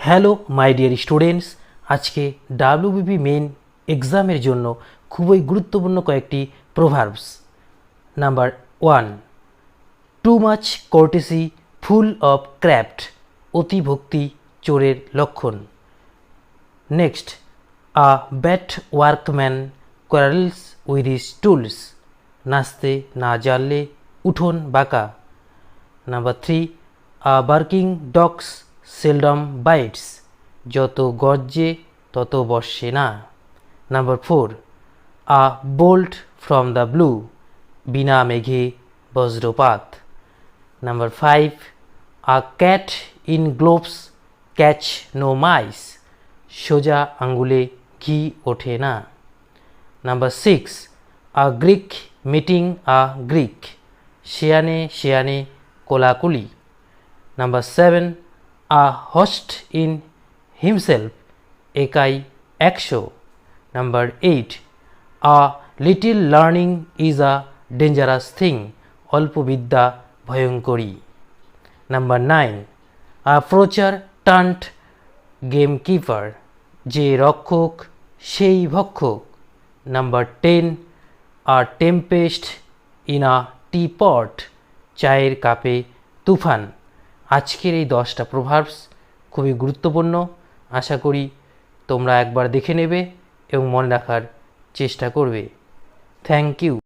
Hello my dear students, আজকে WBP main এক্সামের জন্য খুবই গুরুত্বপূর্ণ কয়েকটি proverbs. Number 1, too much courtesy full of craft, অতি ভক্তি চোরের লক্ষণ। Next, a bad workman quarrels with his tools, নাচতে না জানলে উঠোন বাঁকা। Number 3, a barking dogs seldom bites, যত গর্জে তত বর্ষে না। Number 4, a bolt from the blue, বিনা মেঘে বজ্রপাত। Number 5, a cat in gloves catch no mice, সোজা আঙ্গুলে ঘি ওঠে না। নাম্বার 6, আ গ্রিক মিটিং আ গ্রিক, শেয়ানে শেয়ানে কোলাকুলি। Number 7, a host in himself, একাই 100। Number 8, a little learning is a dangerous thing, অল্প বিদ্যা ভয়ঙ্করী। নাম্বার 9, আ প্রচার টান্ট গেম কিপার, যে রক্ষক সেই ভক্ষক। Number 10, a tempest in a teapot, চায়ের কাপে তুফান। আজকের এই 10টা প্রোভার্বস খুবই গুরুত্বপূর্ণ। আশা করি তোমরা একবার দেখে নেবে এবং মনে রাখার চেষ্টা করবে। Thank you.